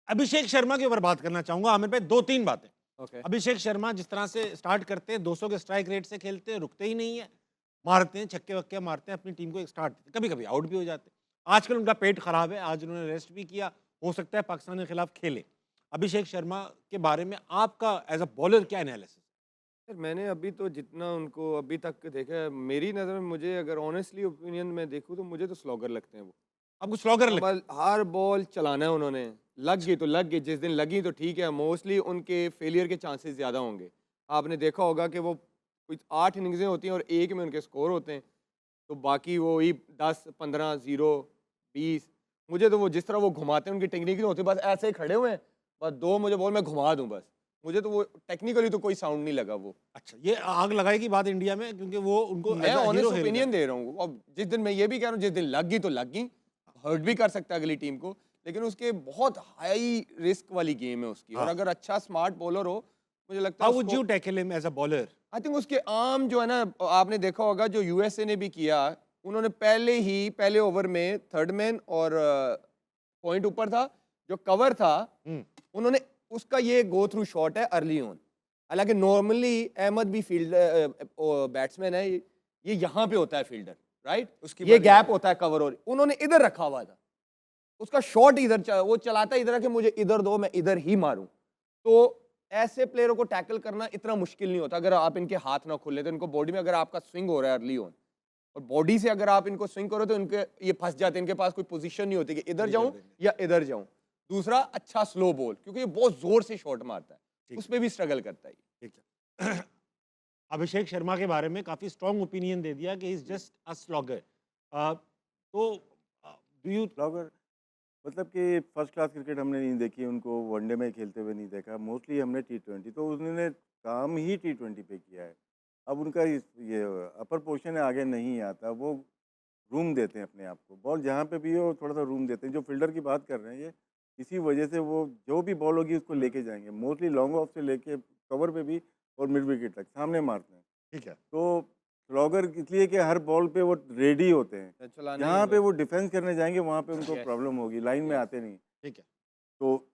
अभिषेक शर्मा के ऊपर बात करना चाहूंगा आमिर भाई, 2-3 बातें। ओके। अभिषेक शर्मा जिस तरह से स्टार्ट करते हैं, 200 के स्ट्राइक रेट से खेलते हैं, रुकते ही नहीं है, मारते हैं, छक्के वक्के मारते हैं, अपनी टीम को एक स्टार्ट देते हैं, कभी कभी आउट भी हो जाते हैं। आजकल उनका पेट खराब है, आज उन्होंने रेस्ट भी किया, हो सकता है पाकिस्तान के खिलाफ खेले। अभिषेक शर्मा के बारे में आपका एज अ बॉलर क्या एनालिसिस? सर मैंने अभी तो जितना उनको अभी तक देखा है, मेरी नज़र में मुझे अगर ऑनेस्टली ओपिनियन में देखूँ तो मुझे तो स्लॉगर लगते हैं वो। आपको स्लॉगर लगता बस हर बॉल चलाना है उन्होंने, लग गई तो लग गई, जिस दिन लगी तो ठीक है, मोस्टली उनके फेलियर के चांसेस ज़्यादा होंगे। आपने देखा होगा कि वो कुछ 8 इनिंग्सें होती हैं और एक में उनके स्कोर होते हैं, तो बाकी वो ही 10, 15, 0, 20। मुझे तो वो जिस तरह वो घुमाते हैं, उनकी टेक्निक नहीं होती, बस ऐसे ही खड़े हुए हैं, बस 2 मुझे बॉल मैं घुमा दूँ बस। मुझे तो वो टेक्निकली तो कोई साउंड नहीं लगा वो। अच्छा, ये आग लगाएगी बात इंडिया में, क्योंकि वो उनको मैं as a hero honest held opinion करते हैं। दे रहा हूँ। अब जिस दिन मैं ये भी कह रहा हूँ, जिस दिन लग गई तो लग गई, हर्ट भी कर सकता है अगली टीम को, लेकिन उसके बहुत हाई रिस्क वाली गेम है उसकी। और हाँ, अगर अच्छा स्मार्ट बॉलर हो, मुझे लगता है हाउ वुड उसको, you tackle him as a bowler? I think उसके आर्म जो है ना, आपने देखा होगा जो यूएसए ने भी किया, उन्होंने पहले ओवर में थर्ड मैन और पॉइंट ऊपर था, जो कवर था, उन्होंने उसका ये गो थ्रू शॉट है अर्ली ऑन। हालांकि नॉर्मली अहमद भी फील्ड बैट्समैन है, ये यहाँ पे होता है फील्डर, राइट, उसकी ये बारी गैप है। होता है कवर, और उन्होंने इधर रखा हुआ था, उसका शॉट इधर वो चलाता इधर है कि मुझे इधर दो, मैं इधर ही मारूं। तो ऐसे प्लेयरों को टैकल करना इतना मुश्किल नहीं होता अगर आप इनके हाथ ना खोले तो। इनको बॉडी में अगर आपका स्विंग हो रहा है अर्ली ऑन, और बॉडी से अगर आप इनको स्विंग करो तो इनके ये फंस जाते हैं, इनके पास कोई पोजीशन नहीं होती कि इधर नहीं कर जाऊं देंगे। या इधर जाऊं। दूसरा, अच्छा स्लो बॉल, क्योंकि ये बहुत जोर से शॉट मारता है, ठीक उस पर भी स्ट्रगल करता है ये। ठीक है। अभिषेक शर्मा के बारे में काफी स्ट्रॉन्ग ओपिनियन दे दिया कि इज जस्ट अ स्लॉगर। तो डू यू ब्लॉगर मतलब कि फर्स्ट क्लास क्रिकेट हमने नहीं देखी, उनको वनडे में खेलते हुए नहीं देखा, मोस्टली हमने टी20, तो उन्होंने काम ही टी20 पे किया है। अब उनका ये अपर पोर्शन है, आगे नहीं आता, वो रूम देते हैं अपने आप को, बॉल जहाँ पे भी हो थोड़ा सा रूम देते हैं। जो फील्डर की बात कर रहे हैं ये, इसी वजह से वो जो भी बॉल होगी उसको लेके जाएंगे, मोस्टली लॉन्ग ऑफ से लेके कवर पे भी और मिड विकेट तक सामने मारते हैं। ठीक है। तो स्लॉगर इसलिए कि हर बॉल पे वो रेडी होते हैं, चलाना ही है जहाँ पे बस। वो डिफेंस करने जाएंगे वहाँ पे उनको Yes, प्रॉब्लम होगी, लाइन में yes. आते नहीं। ठीक है। तो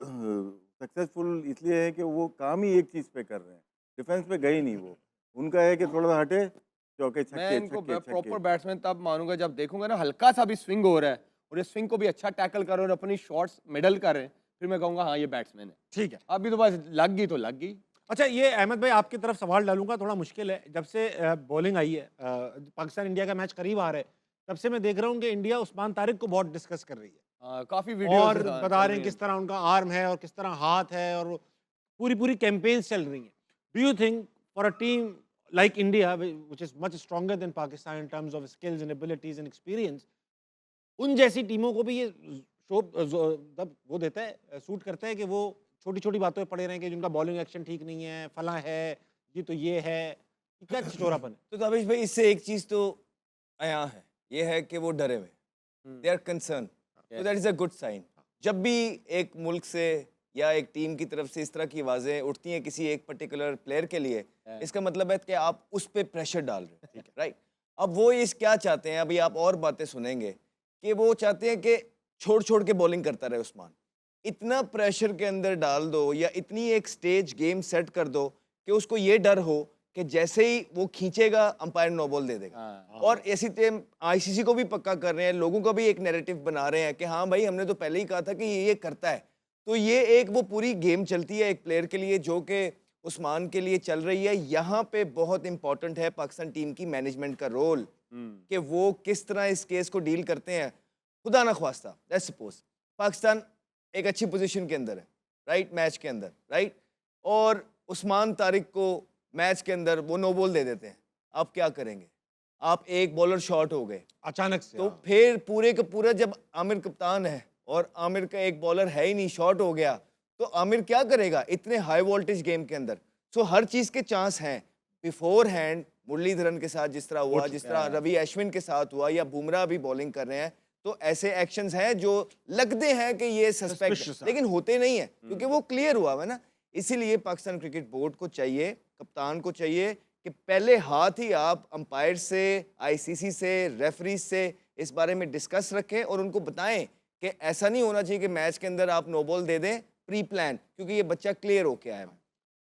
सक्सेसफुल इसलिए है कि वो काम ही एक चीज़ पे कर रहे हैं, डिफेंस पे गए नहीं वो। उनका है कि थोड़ा सा हटे, चौके मैं छक्के इनको छक्के प्रॉपर छक्के। बैट्समैन तब मानूंगा जब देखूंगा ना हल्का सा भी स्विंग हो रहा है और ये स्विंग को भी अच्छा टैकल कर रहे हैं और अपनी शॉट्स मिडल कर रहे हैं, फिर मैं कहूंगा हाँ ये बैट्समैन है। ठीक है। अभी तो बस लग गई तो लग गई। अच्छा, ये अहमद भाई आपकी तरफ सवाल डालूंगा, थोड़ा मुश्किल है। जब से बॉलिंग आई है, पाकिस्तान इंडिया का मैच करीब आ रहा है, तब से मैं देख रहा हूँ कि इंडिया उस्मान तारिक को बहुत डिस्कस कर रही है काफी वीडियोस और बता रहे हैं किस तरह उनका आर्म है और किस तरह हाथ है, और पूरी पूरी कैंपेन्स चल रही हैं। Do you think for a team like India which is much stronger than Pakistan in terms of skills and abilities and experience, उन जैसी टीमों को भी ये तब वो देता है, सूट करता है कि वो छोटी छोटी बातों पे पड़े रहें कि जिनका बॉलिंग एक्शन ठीक नहीं है, फला है, ये तो ये है, ये क्या छिछोरापन है? तो तबिश भाई, इससे एक चीज तो आया है, ये है कि वो डरे हुए, दे आर कंसर्न, तो that is a good sign. जब भी एक मुल्क से या एक टीम की तरफ से इस तरह की आवाजें उठती हैं किसी एक पर्टिकुलर प्लेयर के लिए, इसका मतलब है कि आप उस पर प्रेशर डाल रहे हैं, राइट। अब वो इस क्या चाहते हैं, अभी आप और बातें सुनेंगे कि वो चाहते हैं कि छोड़ छोड़ के बॉलिंग करता रहे उस्मान। इतना प्रेशर के अंदर डाल दो या इतनी एक स्टेज गेम सेट कर दो कि उसको ये डर हो कि जैसे ही वो खींचेगा अंपायर नो बॉल दे देगा। और इसी टाइम आईसीसी को भी पक्का कर रहे हैं, लोगों का भी एक नैरेटिव बना रहे हैं कि हाँ भाई हमने तो पहले ही कहा था कि ये करता है। तो ये एक वो पूरी गेम चलती है एक प्लेयर के लिए जो कि उस्मान के लिए चल रही है। यहाँ पे बहुत इंपॉर्टेंट है पाकिस्तान टीम की मैनेजमेंट का रोल कि वो किस तरह इस केस को डील करते हैं। खुदा ना ख्वास्ता, लेट्स सपोज पाकिस्तान एक अच्छी पोजीशन के अंदर है, राइट, मैच के अंदर, राइट, और उस्मान तारिक को मैच के अंदर वो नो बॉल दे देते हैं, आप क्या करेंगे? आप एक बॉलर शॉर्ट हो गए, अचानक से तो हाँ। फिर पूरे का पूरा जब आमिर कप्तान है और आमिर का एक बॉलर है ही नहीं, शॉर्ट हो गया, तो आमिर क्या करेगा इतने हाई वोल्टेज गेम के अंदर? सो हर चीज के चांस हैं बिफोर हैंड। मुरलीधरन के साथ जिस तरह हुआ, जिस तरह रवि अश्विन के साथ हुआ, या बुमराह भी बॉलिंग कर रहे हैं, तो ऐसे एक्शंस हैं जो लगते हैं कि ये सस्पेक्ट Suspicious है। लेकिन होते नहीं है क्योंकि वो क्लियर हुआ है ना। इसीलिए पाकिस्तान क्रिकेट बोर्ड को चाहिए, कप्तान को चाहिए कि पहले हाथ ही आप अंपायर से, आईसीसी से, रेफरी से इस बारे में डिस्कस रखें और उनको बताएं कि ऐसा नहीं होना चाहिए कि मैच के अंदर आप नो बॉल दे दें प्री प्लान, क्योंकि ये बच्चा क्लियर होके आया है।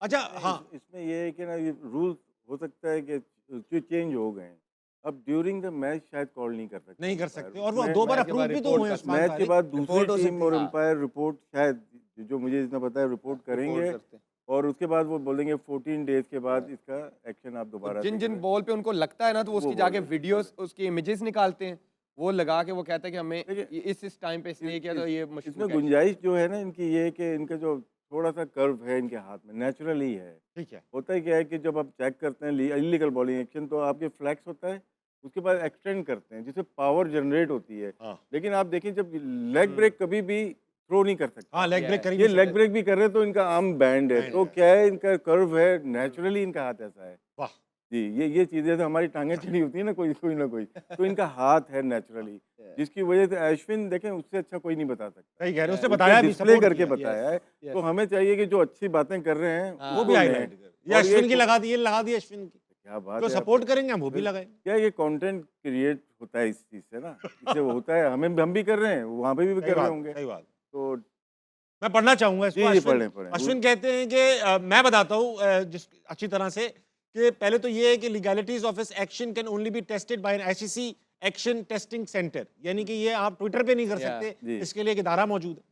अच्छा नहीं, हाँ इसमें ये है कि ना ये रूल हो सकता है कि जो चेंज हो गए हैं अब ड्यूरिंग द मैच शायद कॉल नहीं कर सकते नहीं कर umpire। सकते और वो मैं- 2 बार मैच के अप्रूव बाद भी तो रिपोर्ट हुए कर- उस्मान मैच के तारिक। बाद दूसरी रिपोर्ट हो टीम सकती और है। अंपायर रिपोर्ट शायद जो मुझे जितना पता है रिपोर्ट करेंगे करते हैं। और उसके बाद वो बोलेंगे 14 डेज के बाद इसका एक्शन आप दोबारा जिन जिन देखें। बॉल पे उनको लगता है ना तो वो वो उसकी बॉल जाके है, वीडियोस उसकी इमेजेस निकालते हैं, वो लगा के वो कहता है कि हमें देखिए, इस टाइम पे इसने ये किया तो ये इसमें मशकूक है। गुंजाइश जो है ना इनकी ये है कि इनका जो थोड़ा सा कर्व है इनके हाथ में नेचुरली है। ठीक है होता है क्या है कि जब आप चेक करते हैं इलीगल बॉलिंग एक्शन तो आपके फ्लैक्स होता है उसके बाद एक्सटेंड करते हैं जिससे पावर जनरेट होती है। हाँ लेकिन आप देखें जब लेग ब्रेक कभी भी थ्रो नहीं कर सकते। हाँ लेग ब्रेक कर ही ये नहीं लेग सकते। ब्रेक भी कर रहे हैं तो इनका आर्म बैंड है Band तो है। क्या है इनका कर्व है नेचुरली इनका हाथ ऐसा है। वाह जी ये चीज़ें तो हमारी टांगें टेढ़ी होती है ना कोई कोई ना कोई तो इनका हाथ है नेचुरली जिसकी वजह से अश्विन देखें उससे अच्छा कोई नहीं बता सकता। सही कह रहे हैं उसने उसने बताया भी डिस्प्ले सपोर्ट करके किया। बताया है yes. तो हमें चाहिए कि जो अच्छी बातें कर रहे हैं हाँ, वो उसको भी लें। हाईलाइट कर ये और अश्विन की को- लगा दी ये लगा दी अश्विन की क्या बात जो है सपोर्ट आपकी। करेंगे हम वो भी फिर लगाएंगे। क्या ये कंटेंट क्रिएट होता है इस चीज़ से ना इससे वो होता है हम भी कर रहे हैं वहाँ पे भी सही कर रहे बात होंगे सही बात तो मैं पढ़ना चाहूंगा इसको। जी जी अश्विन पढ़ें अश्विन कहते हैं कि मैं बताता हूँ जिस अच्छी तरह से कि पहले तो ये है कि legalities of his action can only be tested by an ICC action testing centre, यानी कि ये आप ट्विटर पे नहीं कर Yeah, सकते, जी। इसके लिए एक इदारा मौजूद है।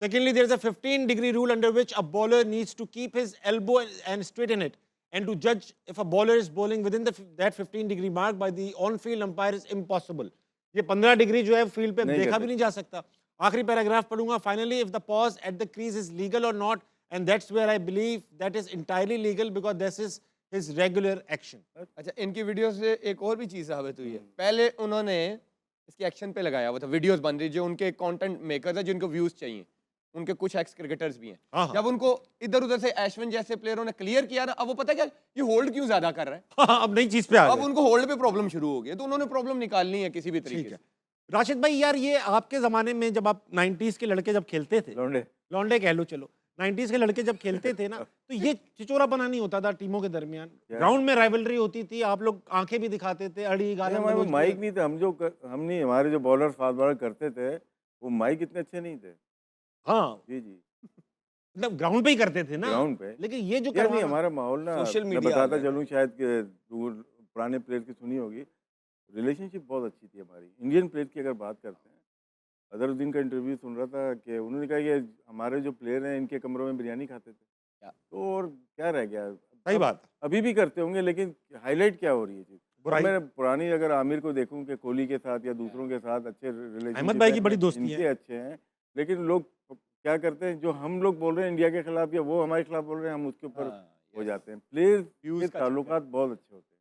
Secondly, there is a 15-degree rule under which a bowler needs to keep his elbow and straighten it, and to judge if a bowler is bowling within that 15-degree mark by the on-field umpire is impossible. ये 15 degree जो है field पे नहीं देखा कर भी नहीं जा सकता। आखिरी पैराग्राफ पढ़ूंगा। Finally if the pause at the crease is legal or not, and that's where I believe that is entirely legal because this is his regular action. अच्छा, इनकी वीडियो से एक और भी चीज़ साबित हुई है। पहले उन्होंने इसके एक्शन पे लगाया हुआ था, वीडियोस बन रही जो उनके कंटेंट मेकर्स हैं जिनको व्यूज चाहिए, उनके कुछ एक्स क्रिकेटर्स भी हैं। हाँ, हाँ। जब उनको इधर उधर से अश्विन जैसे प्लेयरों ने क्लियर किया ना, अब वो पता है क्या, ये होल्ड क्यों ज्यादा कर रहा है, हाँ, अब नई चीज पे आ अब गए। उनको होल्ड पे प्रॉब्लम शुरू हो गई है, तो उन्होंने प्रॉब्लम निकालनी है किसी भी ठीक तरीके है से। राशिद भाई, यार ये आपके जमाने में जब आप 90s के लड़के जब खेलते थे, लौंडे लौंडे कह लो चलो, 90s के लड़के जब खेलते थे ना तो ये चिचोरापना नहीं होता था टीमों के दरमियान। ग्राउंड में राइवलरी होती थी, आप लोग आंखें भी दिखाते थे, अड़ी नहीं, गालम हमारे गलौज वो भी माइक है। नहीं थे हम नहीं हमारे जो बॉलर फास्ट बॉलर करते थे वो माइक इतने अच्छे नहीं थे। हाँ जी जी मतलब ग्राउंड पे ही करते थे ना, ग्राउंड पे लेकिन ये जो यार नहीं करवाना हमारा माहौल ना सोशल मैं मीडिया आ बताता गया। चलूँ शायद कि तू पुराने प्लेयर की सुनी होगी रिलेशनशिप बहुत अच्छी थी हमारी। इंडियन प्लेयर की अगर बात करते हैं अजहरुद्दीन का इंटरव्यू सुन रहा था कि उन्होंने कहा कि हमारे जो प्लेयर हैं इनके कमरों में बिरयानी खाते थे। तो और क्या रह गया सही अब- बात। अभी भी करते होंगे लेकिन हाईलाइट क्या हो रही है चीज़। बुराई। मैं पुरानी अगर आमिर को देखूं कि कोहली के साथ या दूसरों के साथ अच्छे रिलेशन अहमद भाई की बड़ी दोस्ती इनके है। अच्छे हैं लेकिन लोग क्या करते हैं जो हम लोग बोल रहे हैं इंडिया के खिलाफ या वो हमारे खिलाफ बोल रहे हैं हम उसके ऊपर हाँ, हो yes. जाते हैं। प्लेयर्स Views के का ताल्लुकात बहुत अच्छे होते हैं।